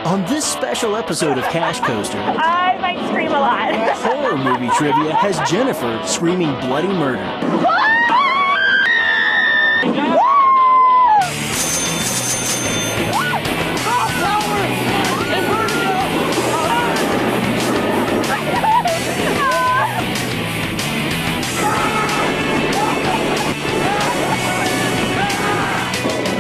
On this special episode of Cash Coaster, I might scream a lot. horror movie trivia has Jennifer screaming bloody murder.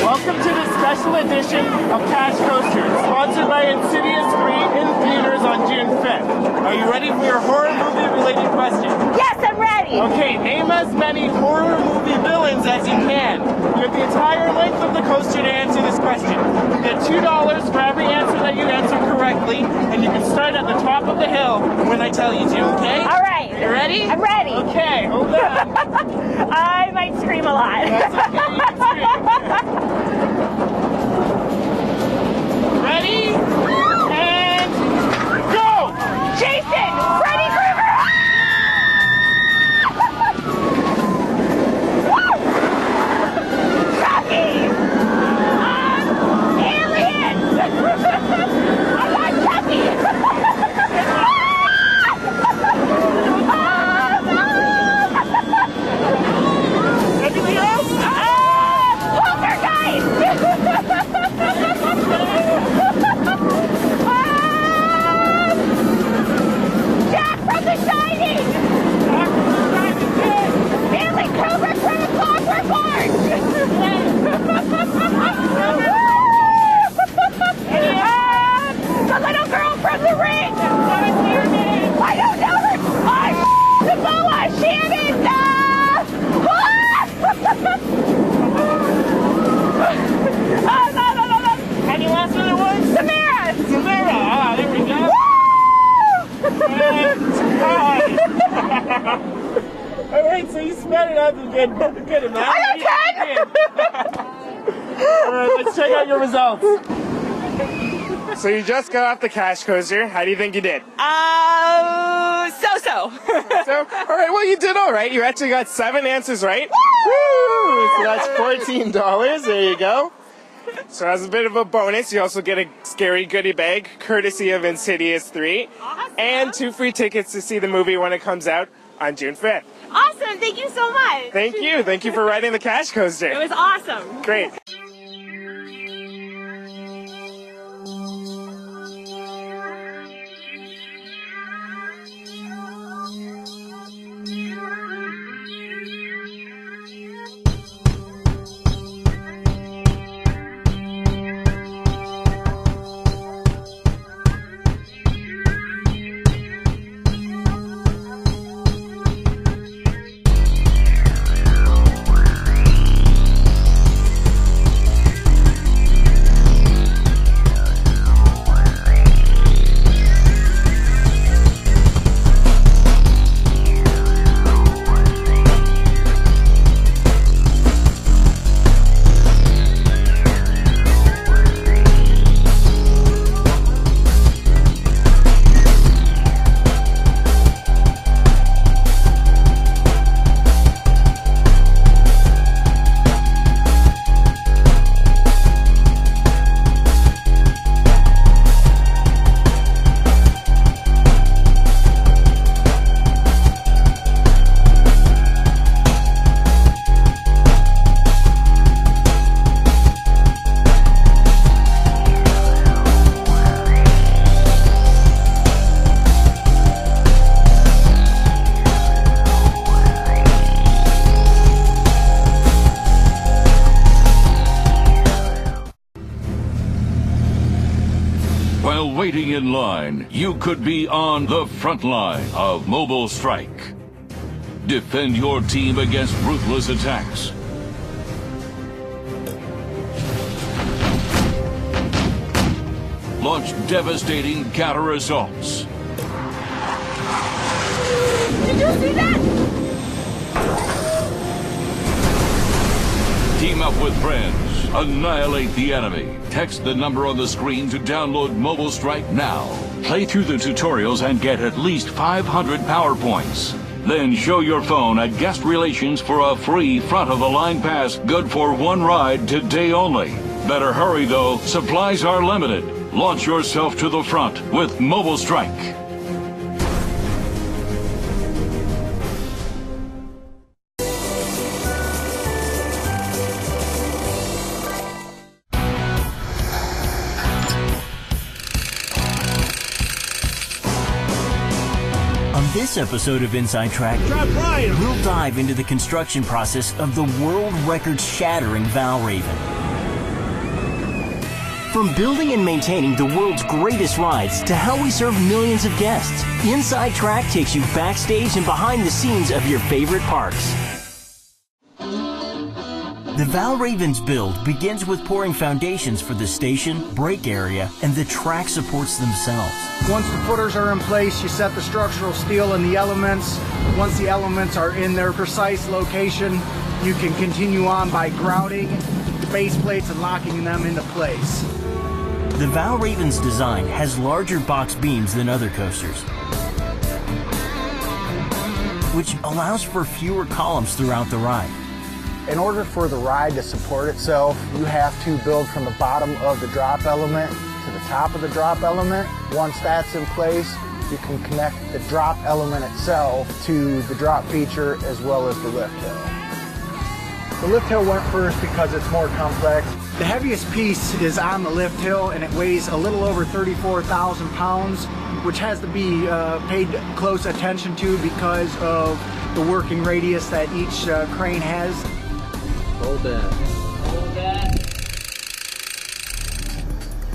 Welcome to this special edition of Cash Coaster, sponsored by Insidious 3 in theaters on June 5th. Are you ready for your horror movie related question? Yes, I'm ready. Okay, name as many horror movie villains as you can. You have the entire length of the coaster to answer this question. You get $2 for every answer that you answer correctly, and you can start at the top of the hill when I tell you to, okay? All right. You ready? I'm ready. Okay, hold on. I might scream a lot. That's okay, you can scream. Ready? And go! Jason! Freddy Krueger! Chucky! Aliens! I want Chucky! Anything else? Jack from The Shining! Stanley Kubrick from A Clockwork Orange! The little girl from The Ring! I don't know her! Oh, Samoa Shannon! Any last minute ones? Samara! Samara! Ah, there we go. Alright, so you sped it up a good amount. I got 10! Alright, let's check out your results. So you just got off the Cash Coaster. How do you think you did? So-so. So, alright, well you did alright. You actually got 7 answers right. Woo! So that's $14. There you go. So as a bit of a bonus, you also get a scary goodie bag, courtesy of Insidious 3, and 2 free tickets to see the movie when it comes out on June 5th. Awesome, thank you so much. Thank you. Thank you for riding the Cash Coaster. It was awesome. Great. While waiting in line, you could be on the front line of mobile strike. Defend your team against ruthless attacks. Launch devastating counter assaults. Did you see that? Team up with friends. Annihilate the enemy. Text the number on the screen to download Mobile Strike now. Play through the tutorials and get at least 500 power points. Then show your phone at Guest Relations for a free front-of-the-line pass good for one ride today only. Better hurry, though. Supplies are limited. Launch yourself to the front with Mobile Strike. On this episode of Inside Track, we'll dive into the construction process of the world record-shattering Valraven. From building and maintaining the world's greatest rides to how we serve millions of guests, Inside Track takes you backstage and behind the scenes of your favorite parks. The Valraven's build begins with pouring foundations for the station, brake area, and the track supports themselves. Once the footers are in place, you set the structural steel and the elements. Once the elements are in their precise location, you can continue on by grouting the base plates and locking them into place. The Valraven's design has larger box beams than other coasters, which allows for fewer columns throughout the ride. In order for the ride to support itself, you have to build from the bottom of the drop element to the top of the drop element. Once that's in place, you can connect the drop element itself to the drop feature as well as the lift hill. The lift hill went first because it's more complex. The heaviest piece is on the lift hill and it weighs a little over 34,000 pounds, which has to be paid close attention to because of the working radius that each crane has. Hold that. Hold that.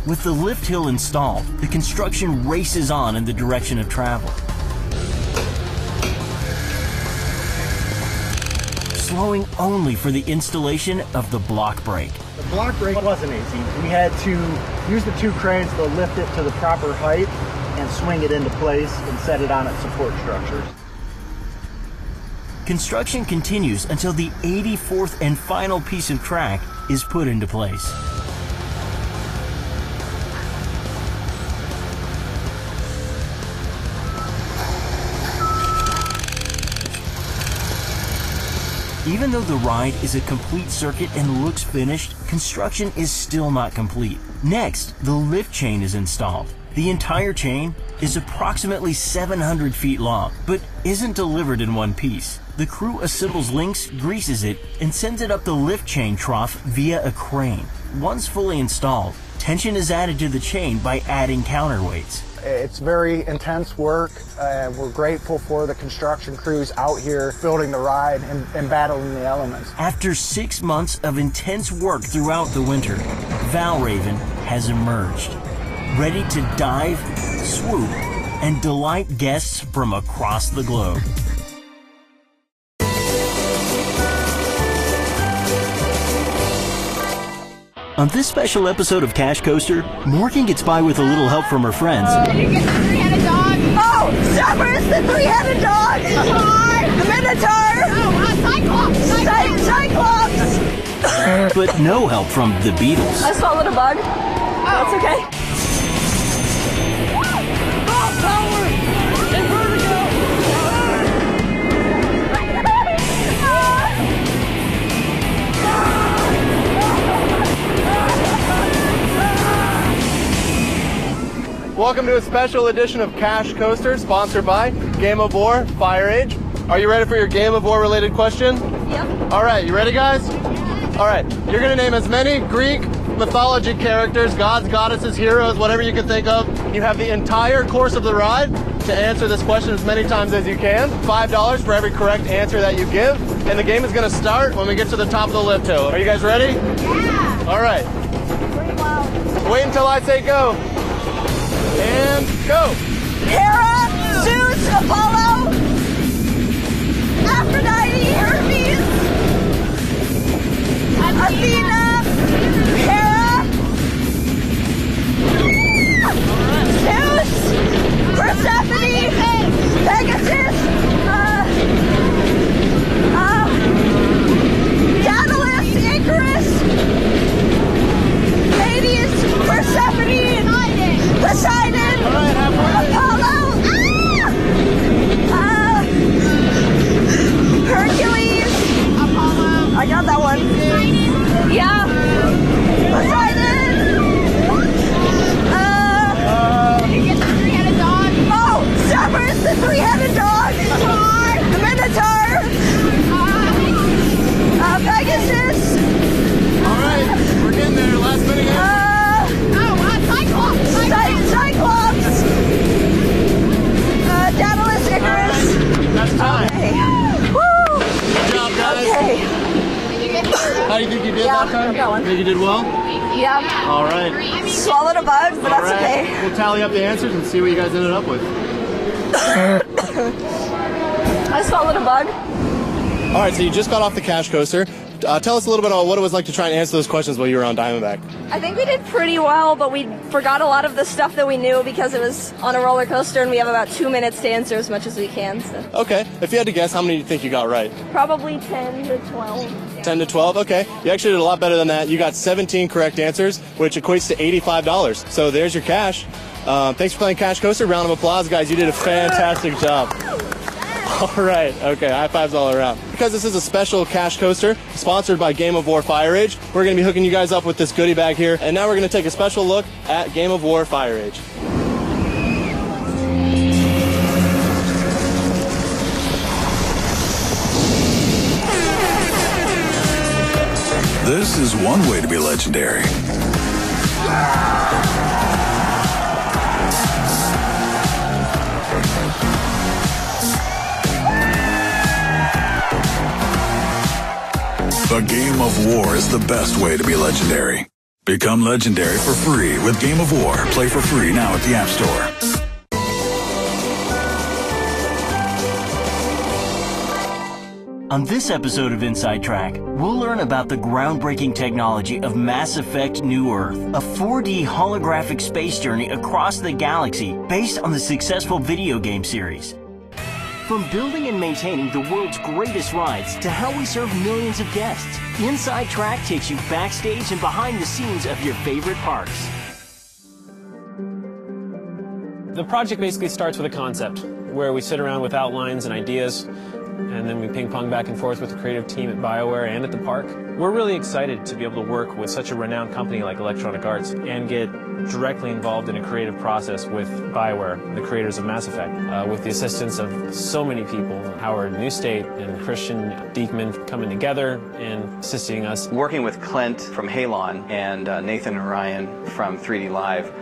With the lift hill installed, the construction races on in the direction of travel. Slowing only for the installation of the block brake. The block brake wasn't easy. We had to use the two cranes to lift it to the proper height and swing it into place and set it on its support structures. Construction continues until the 84th and final piece of track is put into place. Even though the ride is a complete circuit and looks finished, construction is still not complete. Next, the lift chain is installed. The entire chain is approximately 700 feet long, but isn't delivered in one piece. The crew assembles links, greases it, and sends it up the lift chain trough via a crane. Once fully installed, tension is added to the chain by adding counterweights. It's very intense work. We're grateful for the construction crews out here building the ride and battling the elements. After 6 months of intense work throughout the winter, Valraven has emerged, ready to dive, swoop, and delight guests from across the globe. On this special episode of Cash Coaster, Morgan gets by with a little help from her friends. Did you get the three-headed dog? Oh, Cerberus, the three-headed dog! The Minotaur! Oh, Cyclops! But no help from the Beatles. I swallowed a bug. Oh, that's okay. Welcome to a special edition of Cash Coaster, sponsored by Game of War, Fire Age. Are you ready for your Game of War related question? Yep. All right, you ready, guys? All right, you're gonna name as many Greek mythology characters, gods, goddesses, heroes, whatever you can think of. You have the entire course of the ride to answer this question as many times as you can. $5 for every correct answer that you give. And the game is gonna start when we get to the top of the lift hill. Are you guys ready? Yeah. All right. Pretty loud. Wait until I say go. And go. Hera, Zeus, Apollo, Aphrodite, Hermes, Athena, Hera, Zeus, Persephone, Pegasus, Daedalus, Icarus, Hades, Persephone, Poseidon, Apollo, Hercules, Apollo. I got that one. Yeah. think you did well? Yeah. All right. Swallowed a bug, but All that's right. okay. We'll tally up the answers and see what you guys ended up with. I swallowed a bug. All right, so you just got off the cash coaster. Tell us a little bit about what it was like to try and answer those questions while you were on Diamondback. I think we did pretty well, but we forgot a lot of the stuff that we knew because it was on a roller coaster and we have about 2 minutes to answer as much as we can. So. Okay. If you had to guess, how many do you think you got right? Probably 10 to 12. 10 to 12? Okay. You actually did a lot better than that. You got 17 correct answers, which equates to $85. So there's your cash. Thanks for playing Cash Coaster. Round of applause, guys. You did a fantastic job. All right. Okay. High fives all around. Because this is a special cash coaster sponsored by Game of War Fire Age, we're going to be hooking you guys up with this goodie bag here. And now we're going to take a special look at Game of War Fire Age. This is one way to be legendary. But Game of War is the best way to be legendary. Become legendary for free with Game of War. Play for free now at the App Store. On this episode of Inside Track, we'll learn about the groundbreaking technology of Mass Effect New Earth, a 4D holographic space journey across the galaxy based on the successful video game series. From building and maintaining the world's greatest rides to how we serve millions of guests, Inside Track takes you backstage and behind the scenes of your favorite parks. The project basically starts with a concept, where we sit around with outlines and ideas, and then we ping pong back and forth with the creative team at BioWare and at the park. We're really excited to be able to work with such a renowned company like Electronic Arts and get directly involved in a creative process with BioWare, the creators of Mass Effect, with the assistance of so many people, Howard Newstate and Christian Diekman coming together and assisting us. Working with Clint from Halon and Nathan and Ryan from 3D Live,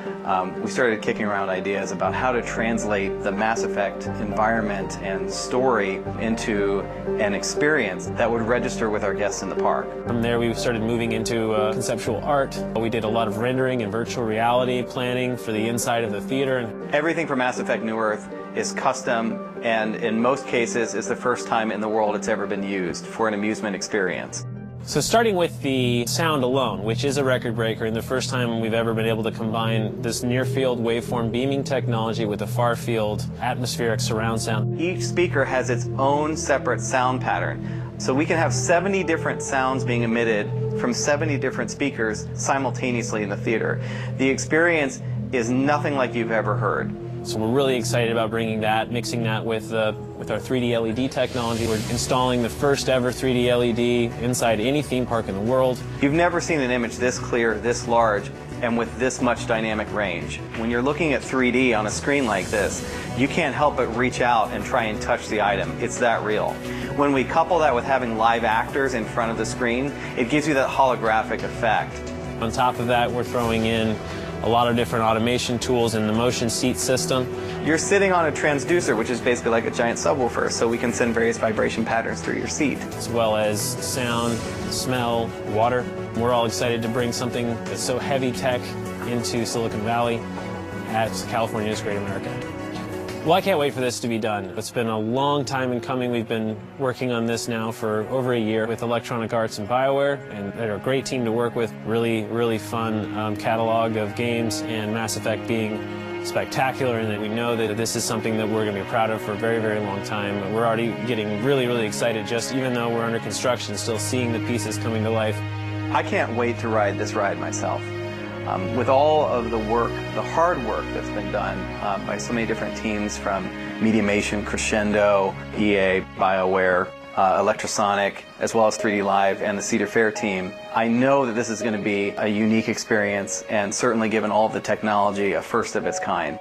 we started kicking around ideas about how to translate the Mass Effect environment and story into an experience that would register with our guests in the park. From there we started moving into conceptual art. We did a lot of rendering and virtual reality planning for the inside of the theater. Everything for Mass Effect New Earth is custom and in most cases is the first time in the world it's ever been used for an amusement experience. So starting with the sound alone, which is a record breaker and the first time we've ever been able to combine this near-field waveform beaming technology with a far-field atmospheric surround sound. Each speaker has its own separate sound pattern. So we can have 70 different sounds being emitted from 70 different speakers simultaneously in the theater. The experience is nothing like you've ever heard. So we're really excited about bringing that, mixing that with our 3D LED technology. We're installing the first ever 3D LED inside any theme park in the world. You've never seen an image this clear, this large, and with this much dynamic range. When you're looking at 3D on a screen like this, you can't help but reach out and try and touch the item. It's that real. When we couple that with having live actors in front of the screen, it gives you that holographic effect. On top of that, we're throwing in a lot of different automation tools in the motion seat system. You're sitting on a transducer, which is basically like a giant subwoofer, so we can send various vibration patterns through your seat. As well as sound, smell, water. We're all excited to bring something that's so heavy tech into Silicon Valley at California's Great America. Well, I can't wait for this to be done. It's been a long time in coming. We've been working on this now for over a year with Electronic Arts and BioWare, and they're a great team to work with. Really, really fun catalog of games, and Mass Effect being spectacular, and that we know that this is something that we're going to be proud of for a very, very long time. We're already getting really, really excited, just even though we're under construction, still seeing the pieces coming to life. I can't wait to ride this ride myself. With all of the work, the hard work that's been done by so many different teams from Mediamation, Crescendo, EA, BioWare, Electrosonic, as well as 3D Live and the Cedar Fair team, I know that this is going to be a unique experience and certainly given all of the technology, a first of its kind.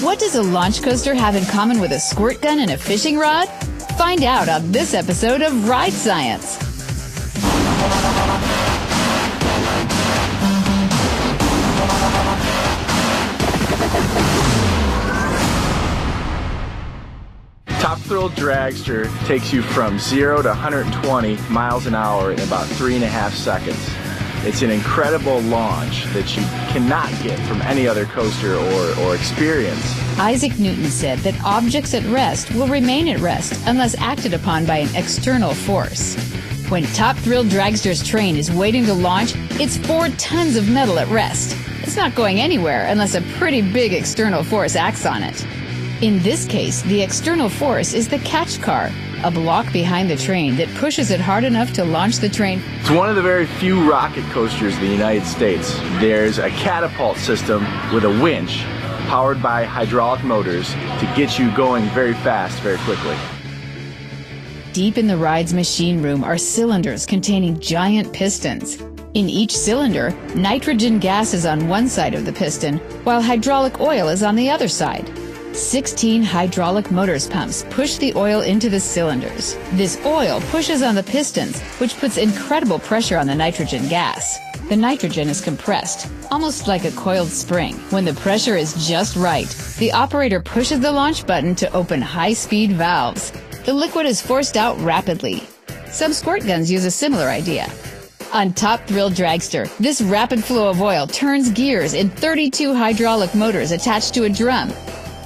What does a launch coaster have in common with a squirt gun and a fishing rod? Find out on this episode of Ride Science. Top Thrill Dragster takes you from 0 to 120 miles an hour in about 3.5 seconds. It's an incredible launch that you cannot get from any other coaster or experience. Isaac Newton said that objects at rest will remain at rest unless acted upon by an external force. When Top Thrill Dragster's train is waiting to launch, it's 4 tons of metal at rest. It's not going anywhere unless a pretty big external force acts on it. In this case, the external force is the catch car, a block behind the train that pushes it hard enough to launch the train. It's one of the very few rocket coasters in the United States. There's a catapult system with a winch powered by hydraulic motors to get you going very fast, very quickly. Deep in the ride's machine room are cylinders containing giant pistons. In each cylinder, nitrogen gas is on one side of the piston, while hydraulic oil is on the other side. 16 hydraulic motors pumps push the oil into the cylinders. This oil pushes on the pistons, which puts incredible pressure on the nitrogen gas. The nitrogen is compressed, almost like a coiled spring. When the pressure is just right, the operator pushes the launch button to open high-speed valves. The liquid is forced out rapidly. Some squirt guns use a similar idea. On Top Thrill Dragster, this rapid flow of oil turns gears in 32 hydraulic motors attached to a drum.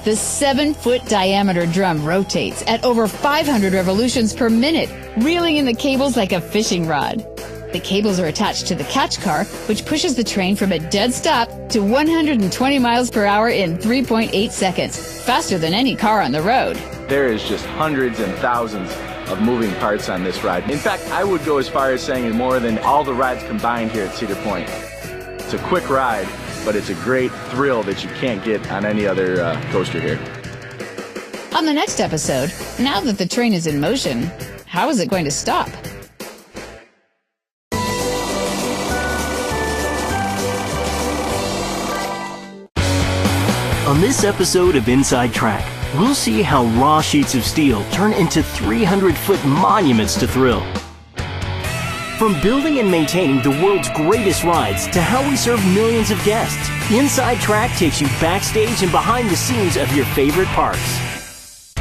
The 7-foot diameter drum rotates at over 500 revolutions per minute, reeling in the cables like a fishing rod. The cables are attached to the catch car, which pushes the train from a dead stop to 120 miles per hour in 3.8 seconds, faster than any car on the road. There is just hundreds and thousands of moving parts on this ride. In fact, I would go as far as saying more than all the rides combined here at Cedar Point. It's a quick ride, but it's a great thrill that you can't get on any other coaster here. On the next episode, now that the train is in motion, how is it going to stop? On this episode of Inside Track, we'll see how raw sheets of steel turn into 300-foot monuments to thrill. From building and maintaining the world's greatest rides to how we serve millions of guests, Inside Track takes you backstage and behind the scenes of your favorite parks.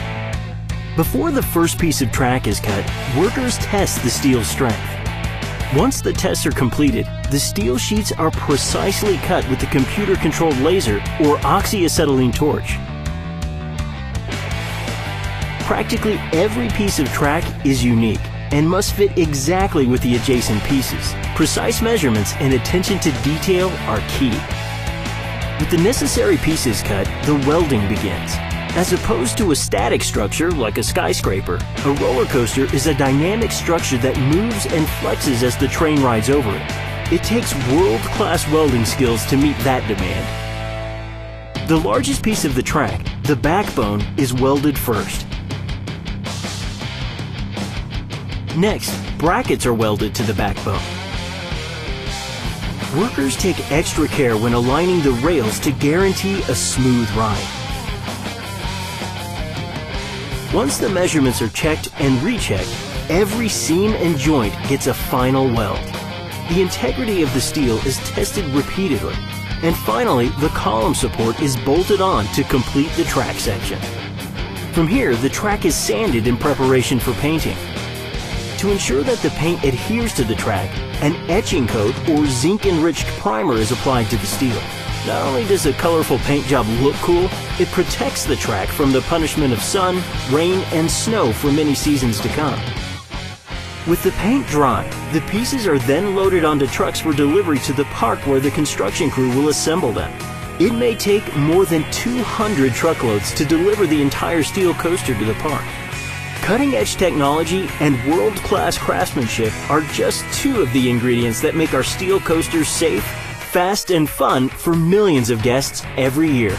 Before the first piece of track is cut, workers test the steel's strength. Once the tests are completed, the steel sheets are precisely cut with the computer-controlled laser or oxyacetylene torch. Practically every piece of track is unique and must fit exactly with the adjacent pieces. Precise measurements and attention to detail are key. With the necessary pieces cut, the welding begins. As opposed to a static structure like a skyscraper, a roller coaster is a dynamic structure that moves and flexes as the train rides over it. It takes world-class welding skills to meet that demand. The largest piece of the track, the backbone, is welded first. Next, brackets are welded to the backbone. Workers take extra care when aligning the rails to guarantee a smooth ride. Once the measurements are checked and rechecked, every seam and joint gets a final weld. The integrity of the steel is tested repeatedly, and finally the column support is bolted on to complete the track section. From here, the track is sanded in preparation for painting. To ensure that the paint adheres to the track, an etching coat or zinc-enriched primer is applied to the steel. Not only does a colorful paint job look cool, it protects the track from the punishment of sun, rain, and snow for many seasons to come. With the paint dry, the pieces are then loaded onto trucks for delivery to the park where the construction crew will assemble them. It may take more than 200 truckloads to deliver the entire steel coaster to the park. Cutting-edge technology and world-class craftsmanship are just two of the ingredients that make our steel coasters safe, fast, and fun for millions of guests every year.